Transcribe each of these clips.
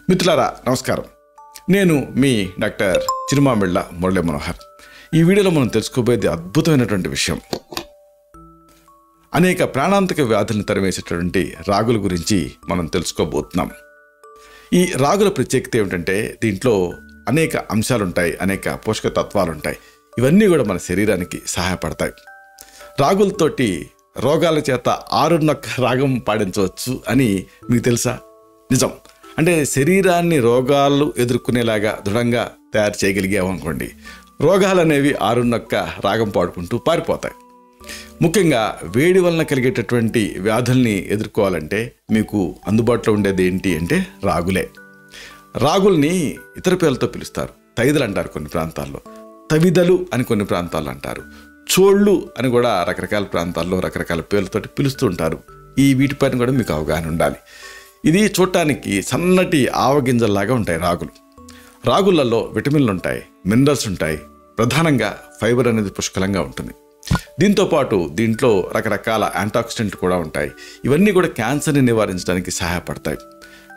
మిత్రులారా నమస్కారం. నేను మీ డాక్టర్ చిరుమామిళ్ళ మురళీ మనోహర్. ఈ వీడియోలో మనం తెలుసుకోబోయేది అద్భుతమైనటువంటి విషయం. అనేక ప్రాణాంతక వ్యాధులను తరిమేసేటటువంటి రాగుల గురించి మనం తెలుసుకోబోతున్నాం. ఈ రాగుల ప్రత్యేకత ఏమిటంటే దీంట్లో అనేక అంశాలు ఉంటాయి, అనేక పోషక తత్వాలు ఉంటాయి. ఇవన్నీ కూడా మన శరీరానికి సహాయపడతాయి. రాగులతోటి రోగాల చేత 6 రాగం పాడించవచ్చు అని మీకు తెలుసా? నిజం. అంటే శరీరాన్ని రోగాలు ఎదుర్కొనేలాగా దృఢంగా తయారు చేయగలిగామనుకోండి, రోగాలు అనేవి 6 రాగం పాడుకుంటూ పారిపోతాయి. ముఖ్యంగా వేడి వలన కలిగేటటువంటి వ్యాధుల్ని ఎదుర్కోవాలంటే మీకు అందుబాటులో ఉండేది ఏంటి అంటే రాగులే. రాగుల్ని ఇతర పేర్లతో పిలుస్తారు. తైదలు అంటారు కొన్ని ప్రాంతాల్లో, తవిదలు అని కొన్ని ప్రాంతాల్లో అంటారు, చోళ్ళు అని కూడా రకరకాల ప్రాంతాల్లో రకరకాల పేర్లతోటి పిలుస్తూ ఉంటారు. ఈ వీటిపైన కూడా మీకు అవగాహన ఉండాలి. ఇది చూడటానికి సన్నటి ఆవగింజల్లాగా ఉంటాయి రాగులు. రాగులలో విటమిన్లు ఉంటాయి, మినరల్స్ ఉంటాయి, ప్రధానంగా ఫైబర్ అనేది పుష్కలంగా ఉంటుంది. దీంతోపాటు దీంట్లో రకరకాల యాంటాక్సిడెంట్లు కూడా ఉంటాయి. ఇవన్నీ కూడా క్యాన్సర్ని నివారించడానికి సహాయపడతాయి.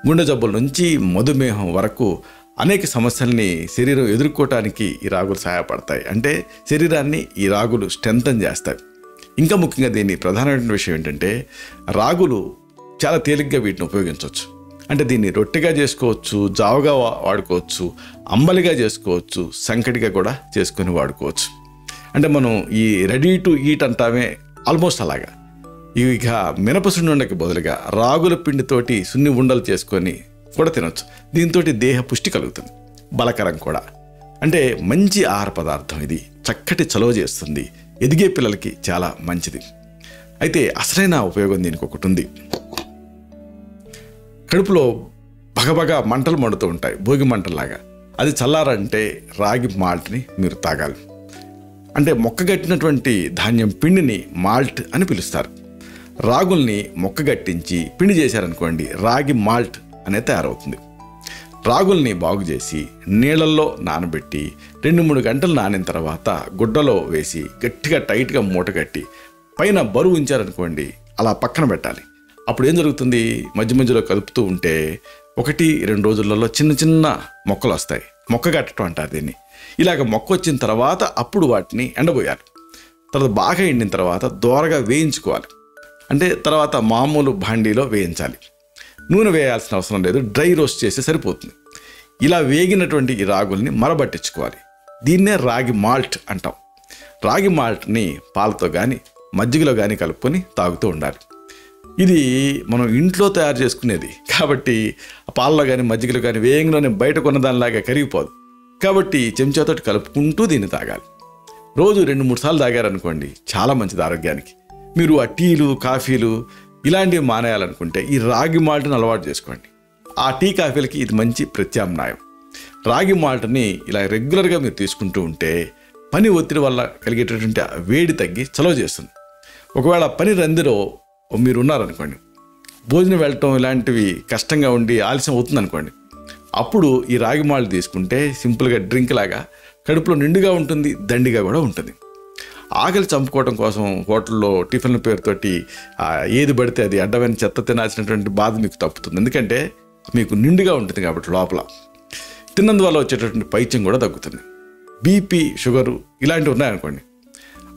గుండె జబ్బుల నుంచి మధుమేహం వరకు అనేక సమస్యల్ని శరీరం ఎదుర్కోవటానికి ఈ రాగులు సహాయపడతాయి. అంటే శరీరాన్ని ఈ రాగులు స్ట్రెంథన్ చేస్తాయి. ఇంకా ముఖ్యంగా దీని ప్రధానమైన విషయం ఏంటంటే రాగులు చాలా తేలిగ్గా వీటిని ఉపయోగించవచ్చు. అంటే దీన్ని రొట్టెగా చేసుకోవచ్చు, జావగా వాడుకోవచ్చు, అంబలిగా చేసుకోవచ్చు, సంకటిగా కూడా చేసుకొని వాడుకోవచ్చు. అంటే మనం ఈ రెడీ టు ఈట్ అంటామే, ఆల్మోస్ట్ అలాగా. ఇక మినపసుండుండకి బదులుగా రాగుల పిండితోటి సున్ని ఉండలు చేసుకొని కూడా తినొచ్చు. దీంతో దేహ పుష్టి కలుగుతుంది, బలకరం కూడా. అంటే మంచి ఆహార పదార్థం ఇది. చక్కటి చలువ చేస్తుంది, ఎదిగే పిల్లలకి చాలా మంచిది. అయితే అసలైన ఉపయోగం దీనికి ఒకటి ఉంది. కడుపులో బగబగా మంటలు మండుతూ ఉంటాయి, భోగి మంటల్లాగా. అది చల్లారంటే రాగి మాల్ట్ని మీరు తాగాలి. అంటే మొక్కగట్టినటువంటి ధాన్యం పిండిని మాల్ట్ అని పిలుస్తారు. రాగుల్ని మొక్కగట్టించి పిండి చేశారనుకోండి, రాగి మాల్ట్ అనేది తయారవుతుంది. రాగుల్ని బాగు చేసి నీళ్ళల్లో నానబెట్టి 2-3 గంటలు నానిన తర్వాత గుడ్డలో వేసి గట్టిగా టైట్గా మూట కట్టి పైన బరువు ఉంచారనుకోండి, అలా పక్కన పెట్టాలి. అప్పుడు ఏం జరుగుతుంది, మధ్య మధ్యలో కలుపుతూ ఉంటే 1-2 రోజులలో చిన్న చిన్న మొక్కలు వస్తాయి. మొక్క కట్టడం అంటారు దీన్ని. ఇలాగ మొక్క వచ్చిన తర్వాత అప్పుడు వాటిని ఎండబోయాలి. తర్వాత బాగా ఎండిన తర్వాత దోరగా వేయించుకోవాలి. అంటే తర్వాత మామూలు భాండీలో వేయించాలి. నూనె వేయాల్సిన అవసరం లేదు, డ్రై రోస్ట్ చేస్తే సరిపోతుంది. ఇలా వేగినటువంటి ఈ రాగుల్ని మరబట్టించుకోవాలి. దీన్నే రాగి మాల్ట్ అంటాం. రాగి మాల్ట్ని పాలతో కానీ మజ్జిగలో కానీ కలుపుకొని తాగుతూ ఉండాలి. ఇది మనం ఇంట్లో తయారు చేసుకునేది కాబట్టి పాలలో కానీ మజ్జిగలో కానీ వేగంలోనే బయట కొన్నదానిలాగా కరిగిపోదు. కాబట్టి చెంచాతోటి కలుపుకుంటూ దీన్ని తాగాలి. రోజు 2-3 సార్లు తాగారనుకోండి, చాలా మంచిది ఆరోగ్యానికి. మీరు ఆ టీలు కాఫీలు ఇలాంటివి మానేయాలనుకుంటే ఈ రాగి మాల్ట్ని అలవాటు చేసుకోండి. ఆ టీ కాఫీలకి ఇది మంచి ప్రత్యామ్నాయం. రాగి మాల్ట్ని ఇలా రెగ్యులర్గా మీరు తీసుకుంటూ ఉంటే పని ఒత్తిడి వల్ల కలిగేటటువంటి వేడి తగ్గి చలవ చేస్తుంది. ఒకవేళ పని రందిలో మీరు ఉన్నారనుకోండి, భోజనం వెళ్ళటం ఇలాంటివి కష్టంగా ఉండి ఆలస్యం అవుతుందనుకోండి, అప్పుడు ఈ రాగి మాల్ట్ తీసుకుంటే సింపుల్గా డ్రింక్ లాగా కడుపులో నిండుగా ఉంటుంది, దండిగా కూడా ఉంటుంది. ఆకలి చంపుకోవడం కోసం హోటల్లో టిఫిన్ల పేరుతోటి ఏది పడితే అది అడ్డమైన చెత్త తినాల్సినటువంటి బాధ మీకు తప్పుతుంది. ఎందుకంటే మీకు నిండుగా ఉంటుంది కాబట్టి లోపల. తిన్నందువల్ల వచ్చేటటువంటి పైత్యం కూడా తగ్గుతుంది. బీపీ, షుగరు ఇలాంటివి ఉన్నాయనుకోండి,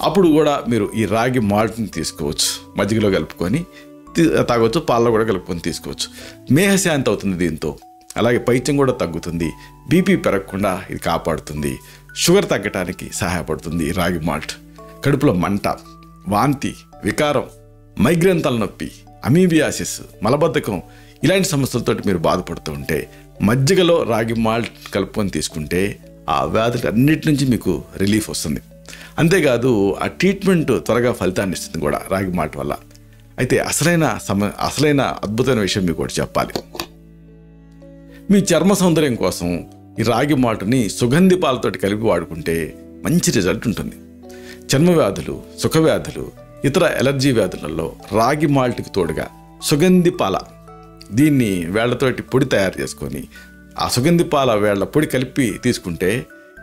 అప్పుడు కూడా మీరు ఈ రాగి మాల్ట్ని తీసుకోవచ్చు. మజ్జిగలో కలుపుకొని తాగొచ్చు, పాలలో కూడా కలుపుకొని తీసుకోవచ్చు. మేహశాంతి అవుతుంది దీంతో. అలాగే పైత్యం కూడా తగ్గుతుంది, బీపీ పెరగకుండా ఇది కాపాడుతుంది, షుగర్ తగ్గటానికి సహాయపడుతుంది ఈ రాగి మాల్ట్. కడుపులో మంట, వాంతి, వికారం, మైగ్రేన్ తలనొప్పి, అమీబియాసిస్, మలబద్ధకం ఇలాంటి సమస్యలతో మీరు బాధపడుతూ ఉంటే మజ్జిగలో రాగి మాల్ట్ కలుపుకొని తీసుకుంటే ఆ వ్యాధులు అన్నిటి నుంచి మీకు రిలీఫ్ వస్తుంది. అంతేకాదు ఆ ట్రీట్మెంట్ త్వరగా ఫలితాన్ని ఇస్తుంది కూడా రాగి మాల్ట్ వల్ల. అయితే అసలైన అద్భుతమైన విషయం మీకు ఒకటి చెప్పాలి. మీ చర్మ సౌందర్యం కోసం ఈ రాగి మాల్ట్ని సుగంధి పాలతోటి కలిపి వాడుకుంటే మంచి రిజల్ట్ ఉంటుంది. చర్మ వ్యాధులు, సుఖవ్యాధులు, ఇతర ఎలర్జీ వ్యాధులలో రాగి మాల్ట్కి తోడుగా సుగంధి పాల, దీన్ని వేళ్లతోటి పొడి తయారు చేసుకొని ఆ సుగంధి పాల వేళ్ల పొడి కలిపి తీసుకుంటే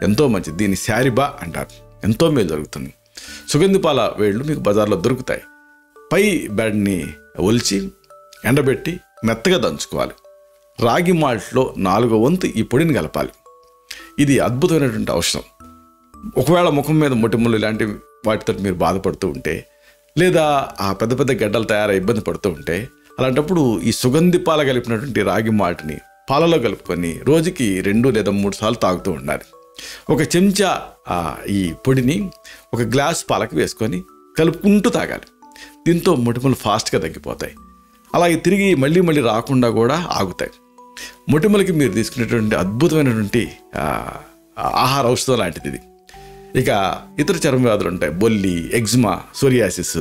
ఎంతో మంచిది. దీన్ని శారిబా అంటారు. ఎంతో మేలు జరుగుతుంది. సుగంధి పాల వేళ్ళు మీకు బజార్లో దొరుకుతాయి. పై బెడ్ని ఒలిచి ఎండబెట్టి మెత్తగా దంచుకోవాలి. రాగి మాల్ట్లో 1/4 వంతు ఈ పొడిని కలపాలి. ఇది అద్భుతమైనటువంటి ఔషధం. ఒకవేళ ముఖం మీద మొటిమలు ఇలాంటి వాటితో మీరు బాధపడుతూ ఉంటే, లేదా ఆ పెద్ద పెద్ద గడ్డలు తయారై ఇబ్బంది పడుతూ ఉంటే, అలాంటప్పుడు ఈ సుగంధి పాల కలిపినటువంటి రాగి మాల్ట్ని పాలలో కలుపుకొని రోజుకి 2 లేదా 3 సార్లు తాగుతూ ఉండాలి. ఒక చెంచా ఈ పొడిని ఒక గ్లాస్ పాలకు వేసుకొని కలుపుకుంటూ తాగాలి. దీంతో మొటిమలు ఫాస్ట్గా తగ్గిపోతాయి. అలాగే తిరిగి మళ్ళీ రాకుండా కూడా ఆగుతాయి. మొటిమలకి మీరు తీసుకునేటువంటి అద్భుతమైనటువంటి ఆహార ఔషధం లాంటిది ఇది. ఇక ఇతర చర్మ వ్యాధులు ఉంటాయి. బొల్లి, ఎగ్జిమా, సోరియాసిస్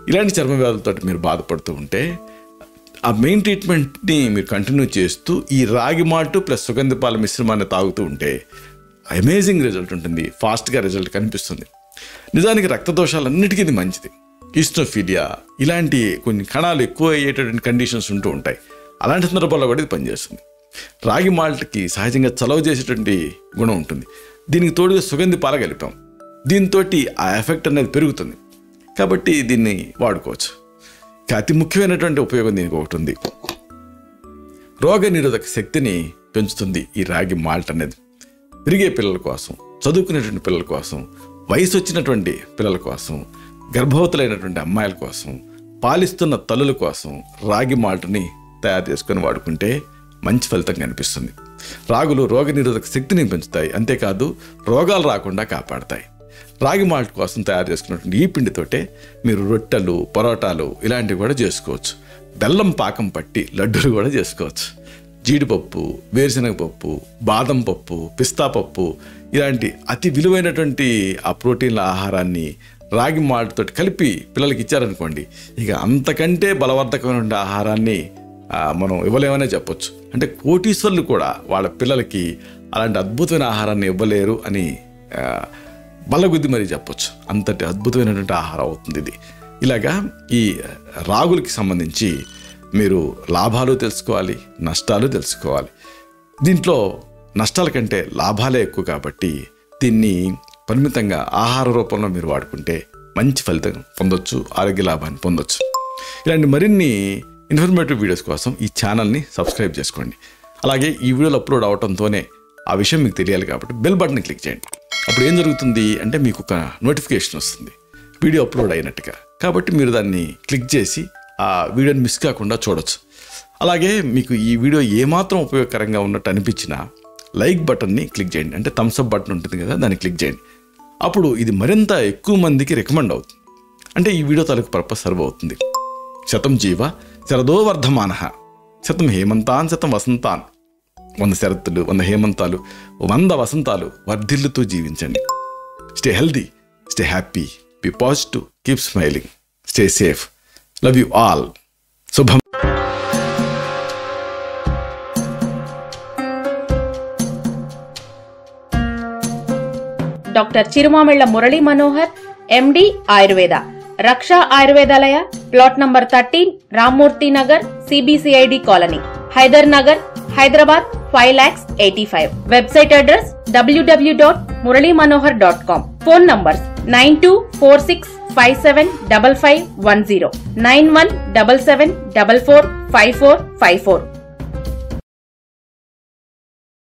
ఇలాంటి చర్మ వ్యాధులతో మీరు బాధపడుతూ ఉంటే ఆ మెయిన్ ట్రీట్మెంట్ని మీరు కంటిన్యూ చేస్తూ ఈ రాగి మాల్ట్ ప్లస్ సుగంధి పాల మిశ్రమాన్ని తాగుతూ ఉంటే అమేజింగ్ రిజల్ట్ ఉంటుంది. ఫాస్ట్గా రిజల్ట్ కనిపిస్తుంది. నిజానికి రక్తదోషాలన్నిటికీ ఇది మంచిది. ఈస్టోఫీలియా ఇలాంటి కొన్ని కణాలు ఎక్కువ అయ్యేటటువంటి కండిషన్స్ ఉంటూ ఉంటాయి. అలాంటి సందర్భాల్లో కూడా ఇది పనిచేస్తుంది. రాగి మాల్ట్కి సహజంగా చలవ చేసేటువంటి గుణం ఉంటుంది. దీనికి తోడుగా సుగంధి పాల కలిపాం. దీంతో ఆ ఎఫెక్ట్ అనేది పెరుగుతుంది. కాబట్టి దీన్ని వాడుకోవచ్చు. అతి ముఖ్యమైనటువంటి ఉపయోగం దీనికి ఒకటి ఉంది. రోగ నిరోధక శక్తిని పెంచుతుంది ఈ రాగి మాల్ట్ అనేది. పెరిగే పిల్లల కోసం, చదువుకునేటువంటి పిల్లల కోసం, వయసు వచ్చినటువంటి పిల్లల కోసం, గర్భవతులైనటువంటి అమ్మాయిల కోసం, పాలిస్తున్న తల్లుల కోసం రాగి మాల్ట్ని తయారు చేసుకొని వాడుకుంటే మంచి ఫలితం కనిపిస్తుంది. రాగులు రోగ నిరోధక శక్తిని పెంచుతాయి. అంతేకాదు రోగాలు రాకుండా కాపాడతాయి. రాగి మాల్ట్ కోసం తయారు చేసుకున్నటువంటి ఈ పిండితోటే మీరు రొట్టెలు, పరోటాలు ఇలాంటివి కూడా చేసుకోవచ్చు. బెల్లం పాకం పట్టి లడ్డూలు కూడా చేసుకోవచ్చు. జీడిపప్పు, వేరుశనగ పప్పు, బాదం పప్పు, పిస్తా పప్పు ఇలాంటి అతి విలువైనటువంటి ఆ ప్రోటీన్ల ఆహారాన్ని రాగి మాల్ట్ తోటి కలిపి పిల్లలకి ఇచ్చారనుకోండి, ఇక అంతకంటే బలవర్ధకమైనటువంటి ఆహారాన్ని మనం ఇవ్వలేమనే చెప్పొచ్చు. అంటే కోటీశ్వర్లు కూడా వాళ్ళ పిల్లలకి అలాంటి అద్భుతమైన ఆహారాన్ని ఇవ్వలేరు అని బల్లగుద్ది మరీ చెప్పొచ్చు. అంతటి అద్భుతమైనటువంటి ఆహారం అవుతుంది ఇది. ఇలాగా ఈ రాగులకి సంబంధించి మీరు లాభాలు తెలుసుకోవాలి, నష్టాలు తెలుసుకోవాలి. దీంట్లో నష్టాల కంటే లాభాలే ఎక్కువ కాబట్టి దీన్ని పరిమితంగా ఆహార రూపంలో మీరు వాడుకుంటే మంచి ఫలితం పొందొచ్చు, ఆరోగ్య లాభాన్ని పొందొచ్చు. ఇలాంటి మరిన్ని ఇన్ఫర్మేటివ్ వీడియోస్ కోసం ఈ ఛానల్ని సబ్స్క్రైబ్ చేసుకోండి. అలాగే ఈ వీడియోలు అప్లోడ్ అవడంతోనే ఆ విషయం మీకు తెలియాలి కాబట్టి బెల్ బటన్ని క్లిక్ చేయండి. అప్పుడు ఏం జరుగుతుంది అంటే మీకు ఒక నోటిఫికేషన్ వస్తుంది వీడియో అప్లోడ్ అయినట్టుగా. కాబట్టి మీరు దాన్ని క్లిక్ చేసి ఆ వీడియోని మిస్ కాకుండా చూడొచ్చు. అలాగే మీకు ఈ వీడియో ఏమాత్రం ఉపయోగకరంగా ఉన్నట్టు అనిపించినా లైక్ బటన్ని క్లిక్ చేయండి. అంటే థమ్స్అప్ బటన్ ఉంటుంది కదా, దాన్ని క్లిక్ చేయండి. అప్పుడు ఇది మరింత ఎక్కువ మందికి రికమెండ్ అవుతుంది. అంటే ఈ వీడియో తాలూకు పర్పస్ సర్వ్ అవుతుంది. శతం జీవ శరదో వర్ధమానః, శతం హేమంతాన్ శతం వసంతాన్. 100 శరత్తులు, 100 హేమంతాలు, 100 వసంతాలు వర్ధిల్లుతూ జీవించండి. Stay healthy, stay happy, be positive, keep smiling, stay safe. Love you all. శుభం. Doctor Chirumamilla Murali Manohar, MD Ayurveda, Raksha Ayurvedalaya, plot number 13, Rammurthy Nagar, CBCID colony, Hyder Nagar, Hyderabad 5,85,000. Website address www.muralymanohar.com. Phone numbers 9246575510, 9177445454.